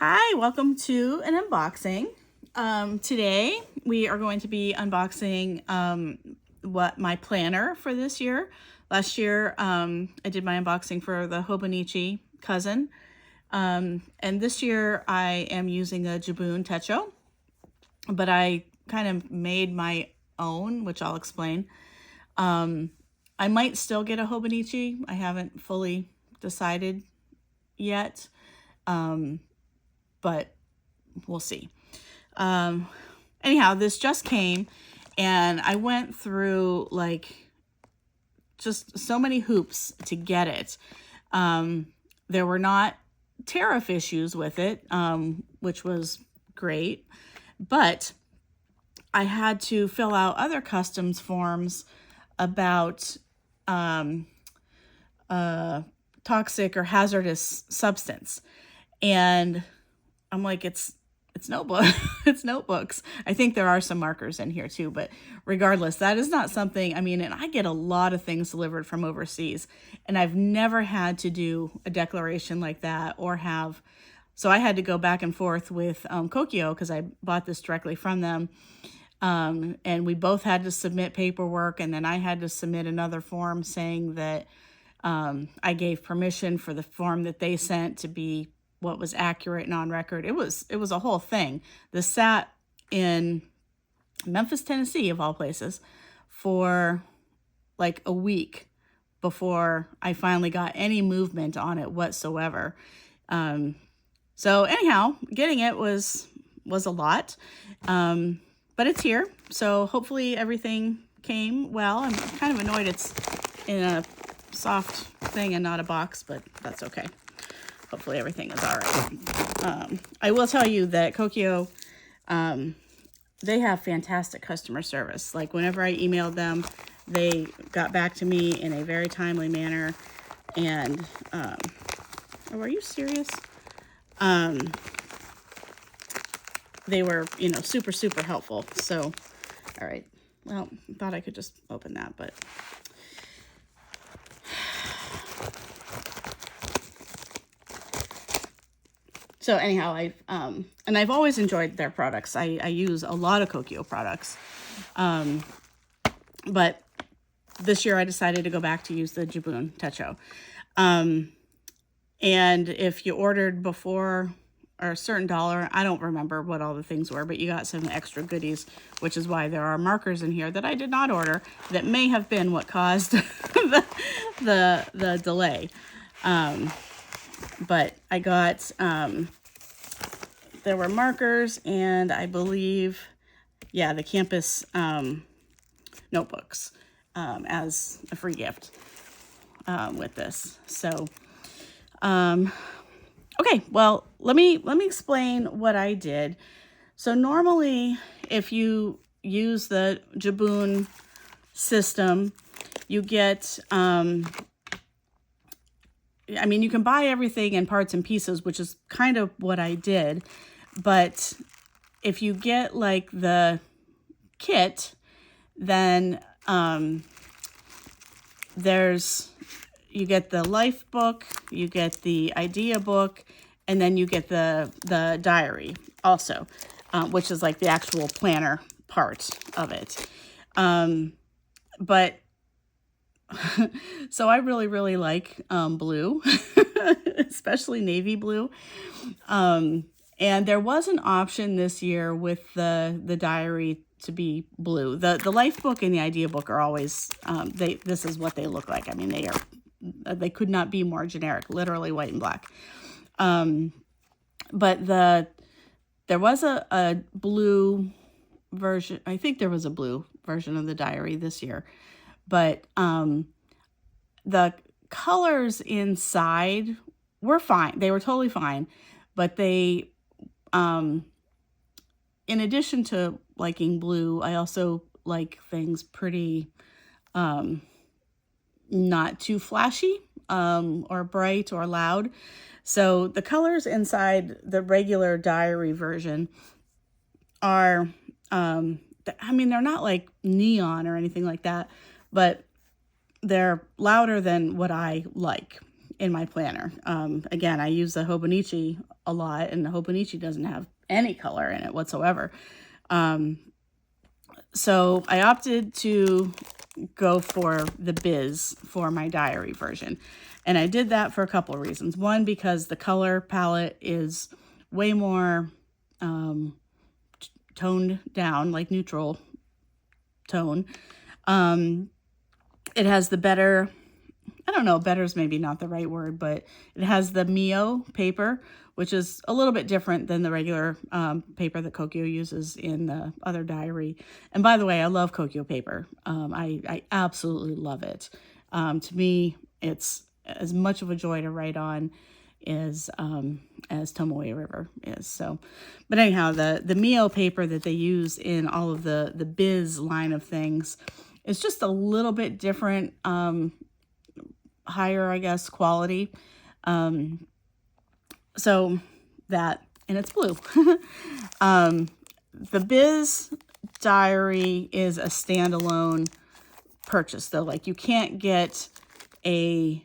Hi, welcome to an unboxing. Today we are going to be unboxing what my planner for this year. Last year I did my unboxing for the Hobonichi cousin. And this year I am using a Jibun Techo, but I kind of made my own, which I'll explain. I might still get a Hobonichi. I haven't fully decided yet, but we'll see. Anyhow, this just came and I went through like just so many hoops to get it. There were not tariff issues with it, which was great, but I had to fill out other customs forms about toxic or hazardous substance. And I'm like, it's notebook, it's notebooks. I think there are some markers in here too, but regardless, that is not something, I mean, and I get a lot of things delivered from overseas, and I've never had to do a declaration like that or have, so I had to go back and forth with Kokuyo because I bought this directly from them. And we both had to submit paperwork, and then I had to submit another form saying that I gave permission for the form that they sent to be what was accurate and on record. It was a whole thing. This sat in Memphis, Tennessee, of all places, for like a week before I finally got any movement on it whatsoever. So anyhow, getting it was a lot, but it's here. So hopefully everything came well. I'm kind of annoyed it's in a soft thing and not a box, but that's okay. Hopefully everything is all right. I will tell you that Kokuyo, they have fantastic customer service. Like whenever I emailed them, they got back to me in a very timely manner. And, oh, are you serious? They were, super, super helpful. So, all right. Well, I thought I could just open that, but... So anyhow, I've always enjoyed their products. I use a lot of Kokuyo products. But this year I decided to go back to use the Jibun Techo. And if you ordered before or a certain dollar, I don't remember what all the things were, but you got some extra goodies, which is why there are markers in here that I did not order that may have been what caused the delay. But I got, there were markers and I believe, yeah, the campus notebooks as a free gift with this. So, okay, well, let me explain what I did. So normally, if you use the Jibun system, you get, I mean, you can buy everything in parts and pieces, which is kind of what I did. But if you get like the kit, then you get the life book, you get the idea book, and then you get the diary also, which is like the actual planner part of it. But so I really, really like blue, especially navy blue. And there was an option this year with the diary to be blue. The life book and the idea book are always, this is what they look like. I mean, they could not be more generic, literally white and black. But there was a blue version. I think there was a blue version of the diary this year. But the colors inside were fine. They were totally fine. But they, in addition to liking blue, I also like things pretty not too flashy or bright or loud. So the colors inside the regular diary version are, I mean, they're not like neon or anything like that, but they're louder than what I like. in my planner. Again, I use the Hobonichi a lot, and the Hobonichi doesn't have any color in it whatsoever. So I opted to go for the Biz for my diary version. And I did that for a couple of reasons. One, because the color palette is way more toned down, like neutral tone. It has the better, I don't know, better is maybe not the right word, but it has the Mio paper, which is a little bit different than the regular paper that Kokuyo uses in the other diary. And by the way, I love Kokuyo paper. I absolutely love it. To me, it's as much of a joy to write on as Tomoe River is. So, but anyhow, the Mio paper that they use in all of the Biz line of things is just a little bit different, higher, I guess, quality. So that, and it's blue. The Biz diary is a standalone purchase, though. Like, you can't get a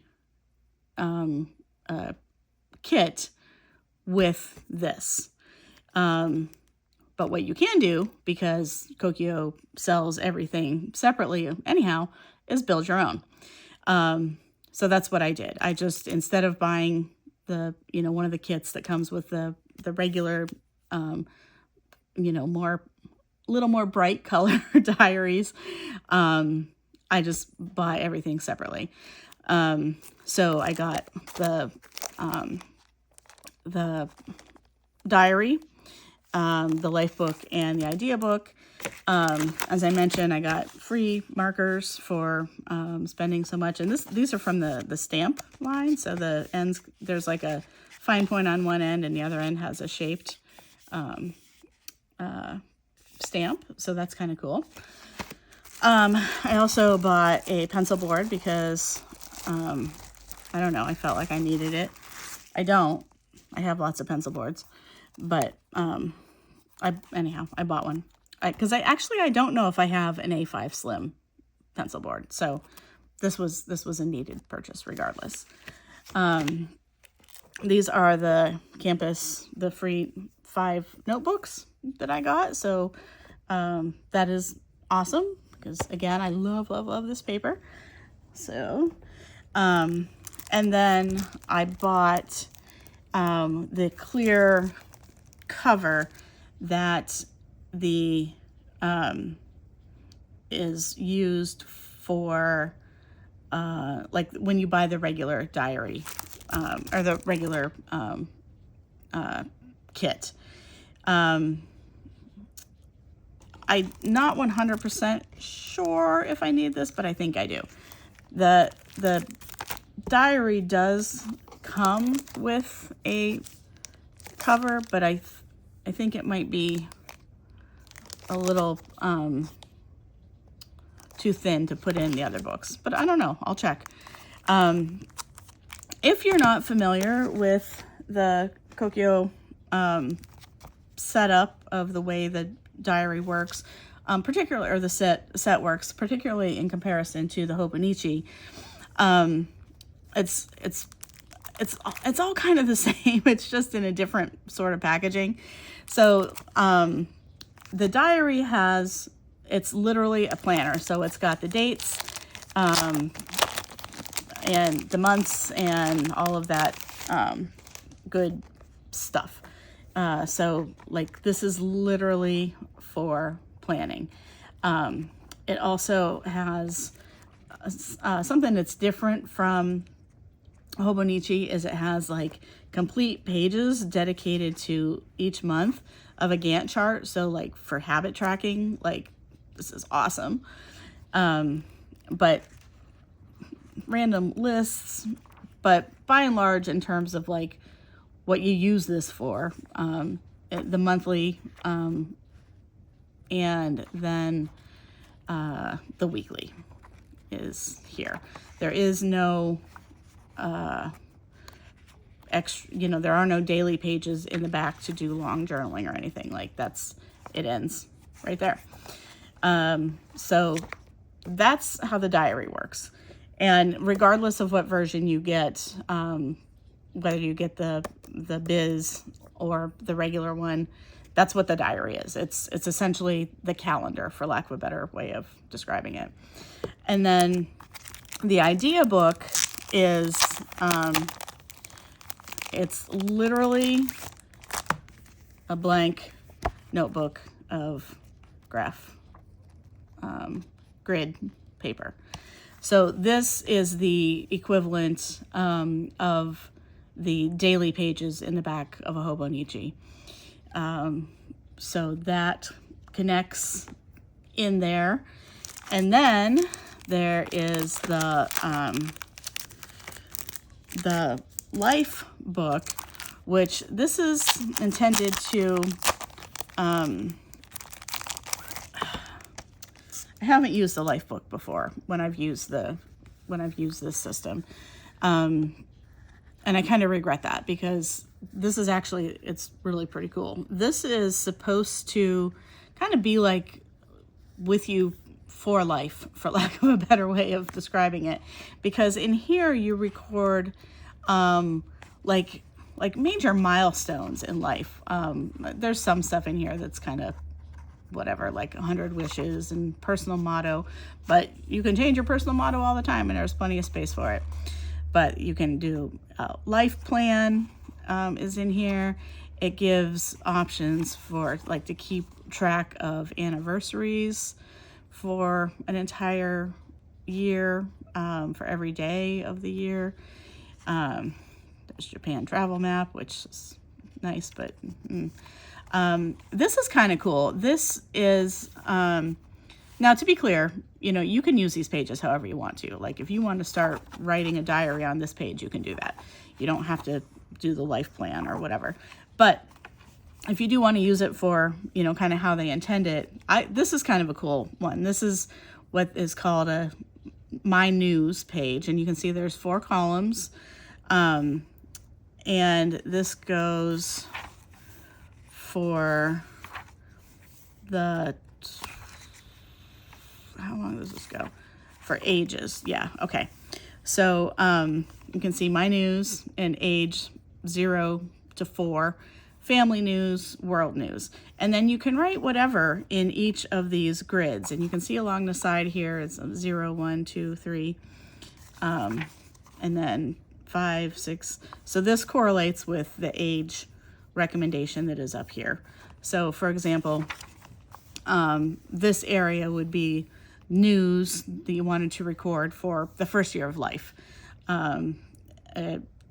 kit with this. But what you can do, because Kokuyo sells everything separately anyhow, is build your own. So that's what I did. I just, instead of buying the, one of the kits that comes with the regular, little more bright color diaries, I just buy everything separately. So I got the diary, the life book, and the idea book. As I mentioned, I got free markers for spending so much, and these are from the stamp line. So the ends, there's like a fine point on one end, and the other end has a shaped stamp. So that's kind of cool. I also bought a pencil board because I don't know, I felt like I needed it. I don't. I have lots of pencil boards, but anyhow, I bought one. Because I don't know if I have an A5 Slim pencil board. So this was a needed purchase regardless. These are the free 5 notebooks that I got. So that is awesome because, again, I love this paper. So, and then I bought the clear cover that is used for like when you buy the regular diary or the regular kit. I'm not 100% sure if I need this, but I think I do. The diary does come with a cover, but I think it might be a little too thin to put in the other books, but I don't know. I'll check. If you're not familiar with the Kokuyo setup of the way the diary works, particularly, or the set works, particularly in comparison to the Hobonichi, it's all kind of the same. It's just in a different sort of packaging. So the diary it's literally a planner. So it's got the dates and the months and all of that good stuff. So like this is literally for planning. It also has something that's different from Hobonichi is it has like complete pages dedicated to each month of a Gantt chart. So like for habit tracking, like this is awesome. But random lists, but by and large in terms of like what you use this for, the monthly and then the weekly is here. There is no extra, there are no daily pages in the back to do long journaling or anything. Like it ends right there. So that's how the diary works. And regardless of what version you get, whether you get the biz or the regular one, that's what the diary is. It's essentially the calendar, for lack of a better way of describing it. And then the idea book is, it's literally a blank notebook of graph grid paper. So this is the equivalent of the daily pages in the back of a Hobonichi. So that connects in there. And then there is the life book, which this is intended to, I haven't used the life book before when I've used this system. And I kind of regret that, because this is actually, it's really pretty cool. This is supposed to kind of be like with you for life, for lack of a better way of describing it, because in here you record like major milestones in life. There's some stuff in here that's kind of whatever, like 100 wishes and personal motto, but you can change your personal motto all the time, and there's plenty of space for it. But you can do life plan is in here. It gives options for like to keep track of anniversaries for an entire year, for every day of the year. There's Japan travel map, which is nice, but this is kind of cool. This is, now to be clear, you can use these pages however you want to. Like if you want to start writing a diary on this page, you can do that. You don't have to do the life plan or whatever. But if you do want to use it for, kind of how they intend it, this is kind of a cool one. This is what is called a My News page. And you can see there's 4 columns. And this goes for the, how long does this go? For ages. Yeah. Okay. So, you can see My News and age 0 to 4, family news, world news. And then you can write whatever in each of these grids. And you can see along the side here, it's 0, 1, 2, 3, and then 5, 6. So this correlates with the age recommendation that is up here. So for example, this area would be news that you wanted to record for the first year of life.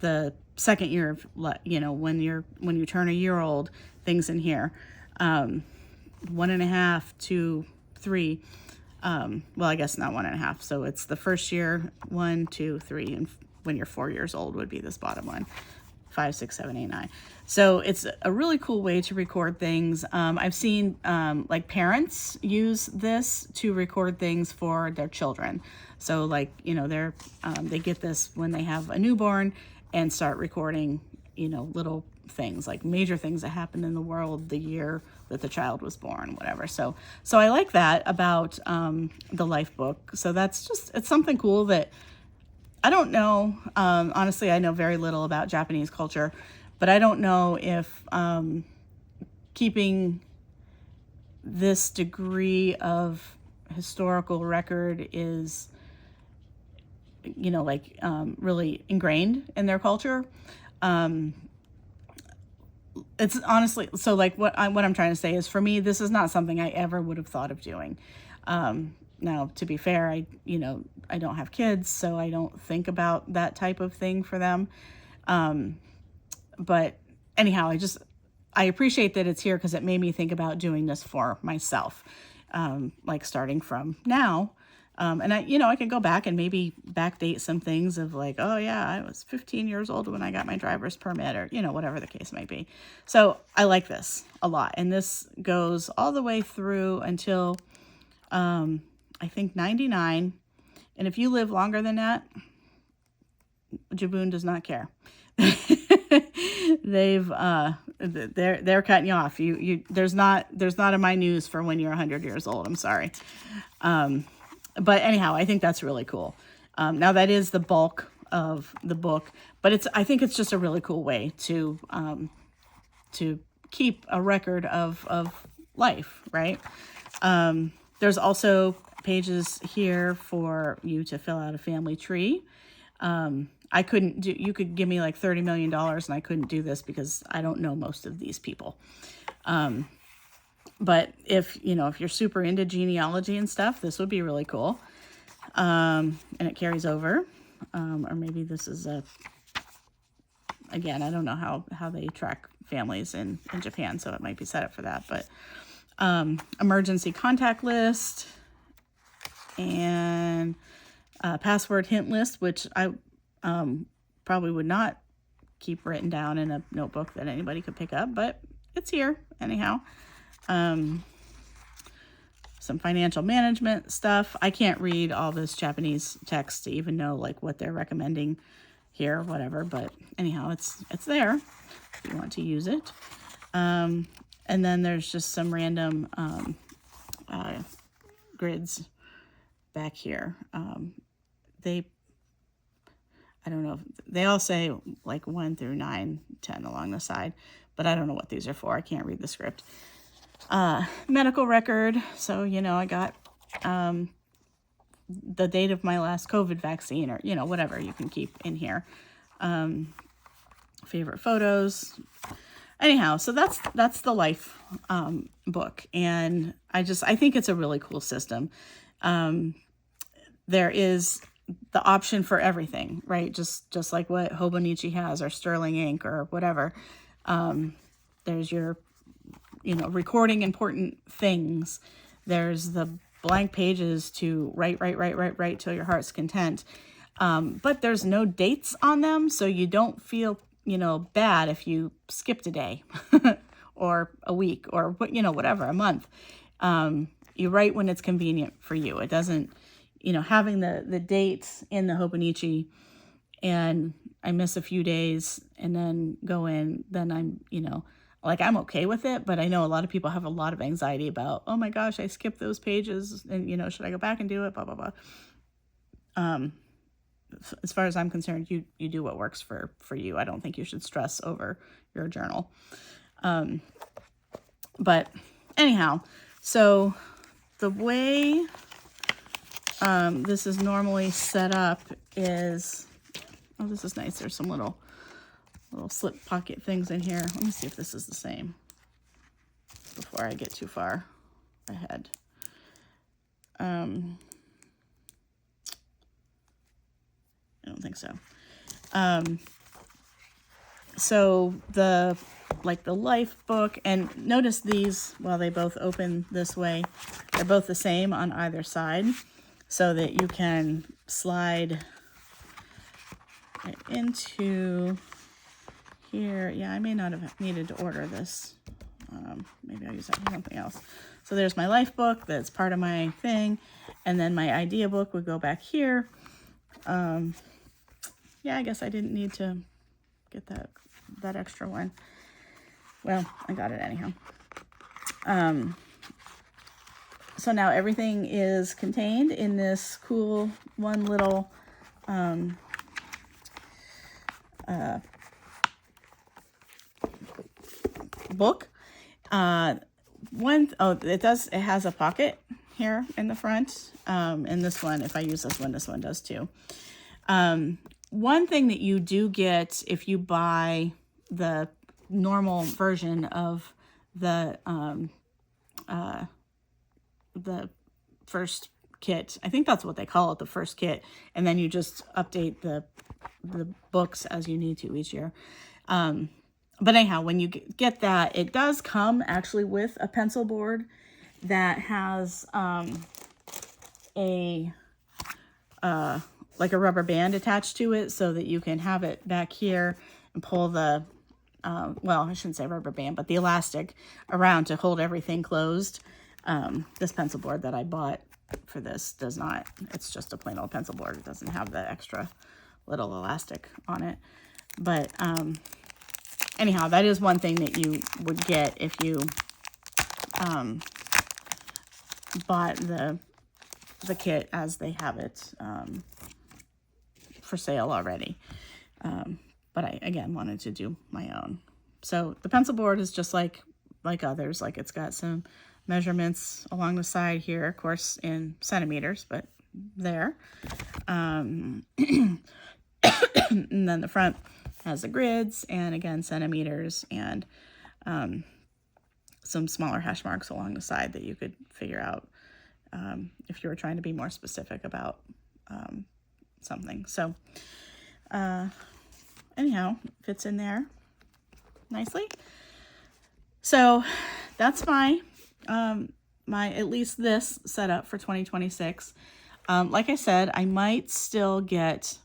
The second year of, when you turn a year old, things in here. 1.5 to 3. Well, I guess not 1.5. So it's the first year, 1, 2, 3, and when you're 4 years old would be this bottom one. 5, 6, 7, 8, 9. So it's a really cool way to record things. I've seen like parents use this to record things for their children. So like, they get this when they have a newborn and start recording, little things, like major things that happened in the world the year that the child was born, whatever. So I like that about the life book. So it's something cool that I don't know. Honestly, I know very little about Japanese culture, but I don't know if keeping this degree of historical record is, really ingrained in their culture. It's honestly, so like what I'm trying to say is, for me, this is not something I ever would have thought of doing. Now, to be fair, I don't have kids, so I don't think about that type of thing for them. But anyhow, I appreciate that it's here, because it made me think about doing this for myself, like starting from now. And I can go back and maybe backdate some things of like, oh yeah, I was 15 years old when I got my driver's permit, or, whatever the case may be. So I like this a lot. And this goes all the way through until, I think 99. And if you live longer than that, Jibun does not care. They're cutting you off. There's not a My News for when you're 100 years old. I'm sorry. But anyhow, I think that's really cool. Now that is the bulk of the book, but I think it's just a really cool way to keep a record of life, right? There's also pages here for you to fill out a family tree. I couldn't do, you could give me like $30 million and I couldn't do this because I don't know most of these people. But if you're super into genealogy and stuff, this would be really cool. And it carries over. Or maybe this is again, I don't know how they track families in Japan, so it might be set up for that. But emergency contact list and password hint list, which I probably would not keep written down in a notebook that anybody could pick up, but it's here anyhow. Some financial management stuff. I can't read all this Japanese text to even know like what they're recommending here, whatever, but anyhow, it's there if you want to use it. And then there's just some random grids back here. I don't know, they all say like 1 through 9, 10 along the side, but I don't know what these are for. I can't read the script. Medical record. So, I got the date of my last COVID vaccine, or, whatever you can keep in here. Favorite photos. Anyhow, so that's the life book. And I think it's a really cool system. There is the option for everything, right? Just like what Hobonichi has, or Sterling Ink, or whatever. There's your recording important things. There's the blank pages to write till your heart's content. But there's no dates on them, so you don't feel, bad if you skipped a day or a week or whatever, a month. You write when it's convenient for you. It doesn't, having the dates in the Hobonichi and I miss a few days and then go in, then I'm, I'm okay with it, but I know a lot of people have a lot of anxiety about, oh my gosh, I skipped those pages and, should I go back and do it? Blah, blah, blah. As far as I'm concerned, you do what works for you. I don't think you should stress over your journal. But anyhow, so the way this is normally set up is, oh, this is nice. There's some little slip pocket things in here. Let me see if this is the same before I get too far ahead. I don't think so. So the life book, and notice these, while they both open this way, they're both the same on either side, so that you can slide it into here. Yeah, I may not have needed to order this. Maybe I'll use that for something else. So there's my life book that's part of my thing, and then my idea book would go back here. Yeah, I guess I didn't need to get that extra one. Well, I got it anyhow. So now everything is contained in this cool one little book. It has a pocket here in the front. And this one, if I use this one does too. One thing that you do get if you buy the normal version of the first kit, I think that's what they call it, the first kit, and then you just update the books as you need to each year. But anyhow, when you get that, it does come actually with a pencil board that has like a rubber band attached to it, so that you can have it back here and pull the, well, I shouldn't say rubber band, but the elastic around to hold everything closed. This pencil board that I bought for this does not. It's just a plain old pencil board. It doesn't have the extra little elastic on it. But anyhow, that is one thing that you would get if you bought the kit as they have it for sale already. But I, again, wanted to do my own. So the pencil board is just like others. Like, it's got some measurements along the side here, of course, in centimeters, but there. And then the front has the grids, and again, centimeters, and some smaller hash marks along the side that you could figure out if you were trying to be more specific about something. So anyhow, fits in there nicely. So that's my at least this setup for 2026. Like I said, I might still get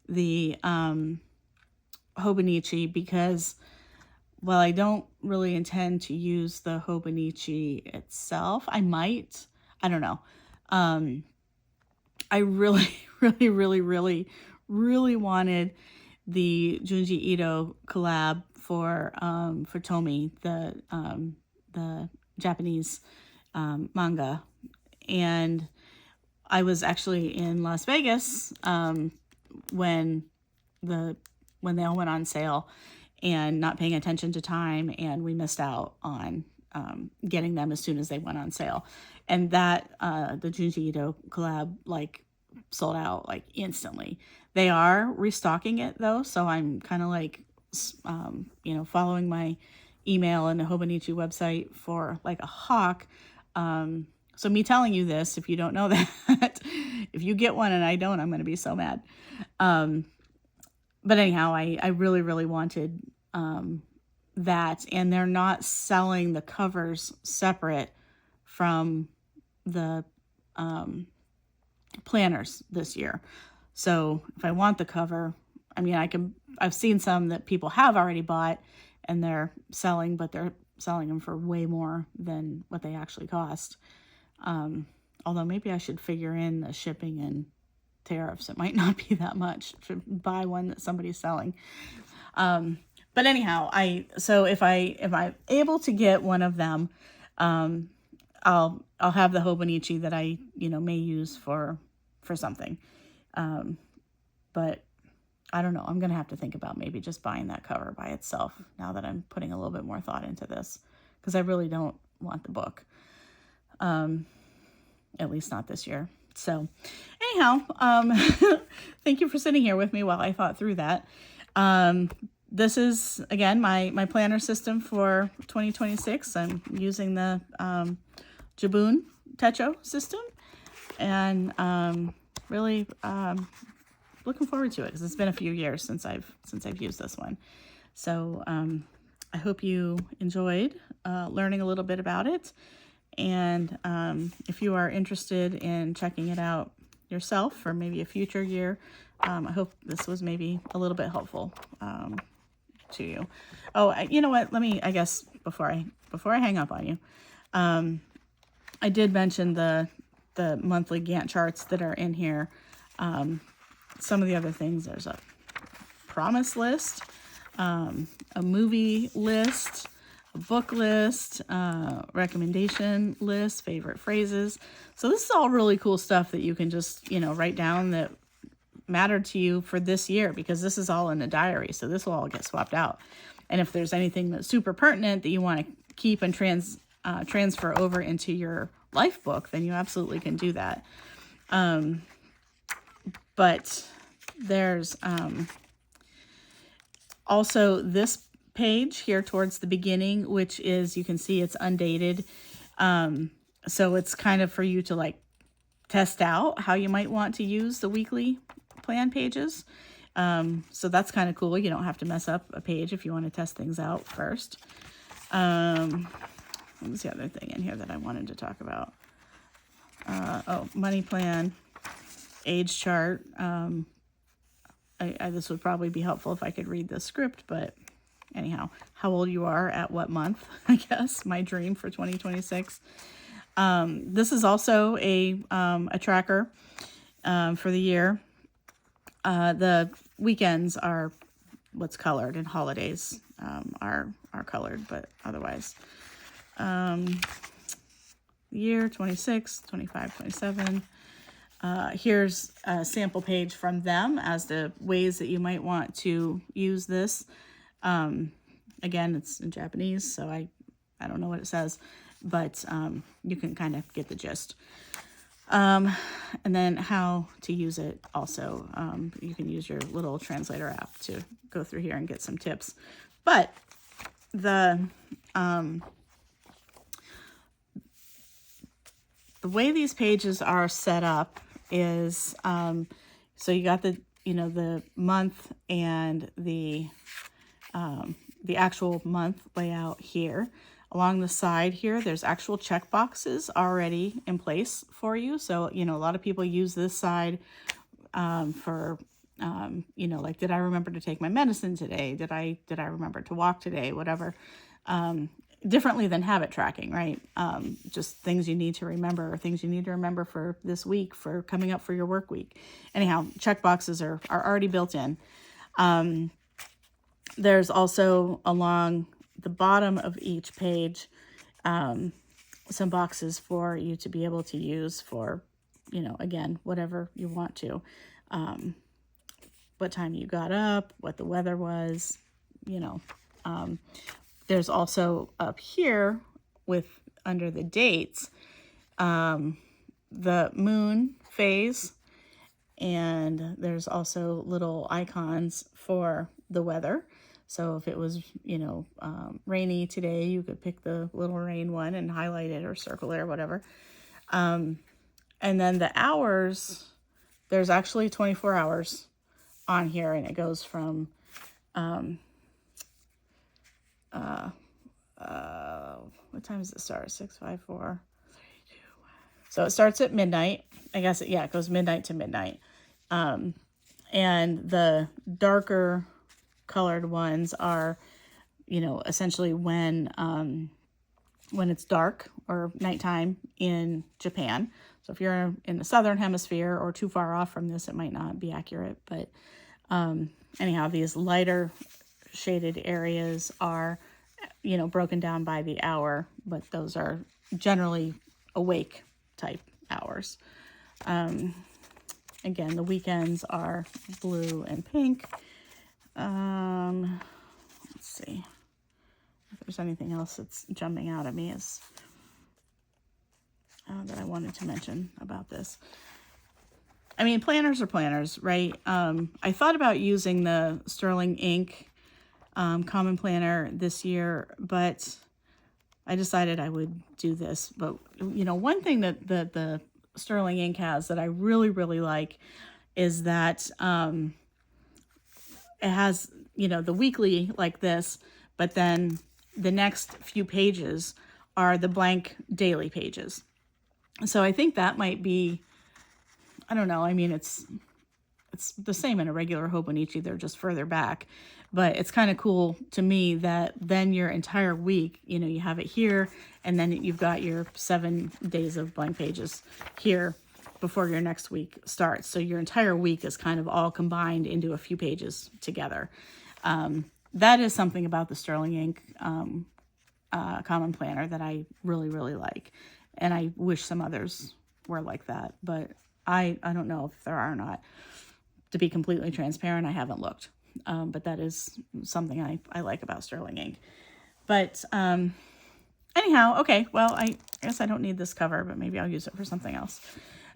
the Hobonichi, because while I don't really intend to use the Hobonichi itself, I might. I don't know. I really, really wanted the Junji Ito collab for Tomy, the Japanese manga, and I was actually in Las Vegas when they all went on sale, and not paying attention to time, and we missed out on getting them as soon as they went on sale. And that the Junji Ito collab like sold out like instantly. They are restocking it though, so I'm kind of like following my email and the Hobonichi website for like a hawk. So me telling you this, if you don't know that, if you get one and I don't, I'm going to be so mad. But anyhow, I really wanted that, and they're not selling the covers separate from the planners this year. So if I want the cover, I mean, I've seen some that people have already bought and they're selling, but they're selling them for way more than what they actually cost. Although maybe I should figure in the shipping and tariffs. It might not be that much to buy one that somebody's selling. But anyhow, if I'm able to get one of them, I'll have the Hobonichi that I may use for something. But I don't know. I'm gonna have to think about maybe just buying that cover by itself now that I'm putting a little bit more thought into this, because I really don't want the book. At least not this year. So anyhow, thank you for sitting here with me while I thought through that. This is, again, my planner system for 2026. I'm using the Jibun Techo system, and really looking forward to it, because it's been a few years since I've used this one. So I hope you enjoyed learning a little bit about it. And if you are interested in checking it out yourself for maybe a future year, I hope this was maybe a little bit helpful to you. Oh, you know what? Let me, I guess, before I hang up on you, I did mention the monthly Gantt charts that are in here. Some of the other things, there's a promise list, a movie list, a book list, recommendation list, favorite phrases. So this is all really cool stuff that you can just, write down that mattered to you for this year, because this is all in a diary. So this will all get swapped out. And if there's anything that's super pertinent that you want to keep and transfer over into your life book, then you absolutely can do that. But there's also this page here towards the beginning, which is, you can see it's undated. So it's kind of for you to like test out how you might want to use the weekly plan pages. So that's kind of cool. You don't have to mess up a page if you want to test things out first. What was the other thing in here that I wanted to talk about? Money plan, age chart. This would probably be helpful if I could read the script, but anyhow, how old you are at what month, I guess, my dream for 2026. This is also a tracker for the year. The weekends are what's colored, and holidays are colored, but otherwise. Year 26, 25, 27. Here's a sample page from them as to ways that you might want to use this. Again, it's in Japanese, so I don't know what it says, but you can kind of get the gist. And then how to use it also. You can use your little translator app to go through here and get some tips. But the way these pages are set up is, so you got the month and the actual month layout here. Along the side here, there's actual check boxes already in place for you. So, a lot of people use this side for, like, did I remember to take my medicine today? Did I remember to walk today? Whatever. Differently than habit tracking, right? Just things you need to remember, or things you need to remember for this week, for coming up for your work week. Anyhow, check boxes are already built in. There's also along the bottom of each page some boxes for you to be able to use for, again, whatever you want to. What time you got up, what the weather was, there's also up here under the dates, the moon phase, and there's also little icons for the weather. So if it was, rainy today, you could pick the little rain one and highlight it or circle it or whatever. And then the hours, there's actually 24 hours on here, and it goes from what time does it start? 6:54. So it starts at midnight. I guess it goes midnight to midnight. And the darker colored ones are, essentially when it's dark or nighttime in Japan. So if you're in the southern hemisphere or too far off from this, it might not be accurate. But anyhow, these lighter shaded areas are, broken down by the hour, but those are generally awake type hours. Again, the weekends are blue and pink. Let's see if there's anything else that's jumping out at me that I wanted to mention about this. I mean, planners are planners, right? I thought about using the Sterling ink Common Planner this year, but I decided I would do this. But, one thing that the Sterling ink has that I really, really like is that it has, the weekly like this, but then the next few pages are the blank daily pages. So I think that might be, I don't know, I mean, it's the same in a regular Hobonichi, they're just further back. But it's kind of cool to me that then your entire week, you have it here, and then you've got your 7 days of blank pages here before your next week starts. So your entire week is kind of all combined into a few pages together. That is something about the Sterling ink Common Planner that I really, really like. And I wish some others were like that. But I don't know if there are or not. To be completely transparent, I haven't looked. But that is something I like about Sterling ink. But anyhow, okay, well, I guess I don't need this cover, but maybe I'll use it for something else.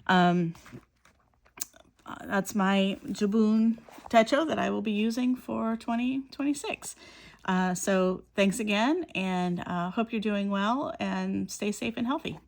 That's my Jibun Techo that I will be using for 2026. So thanks again, and hope you're doing well, and stay safe and healthy.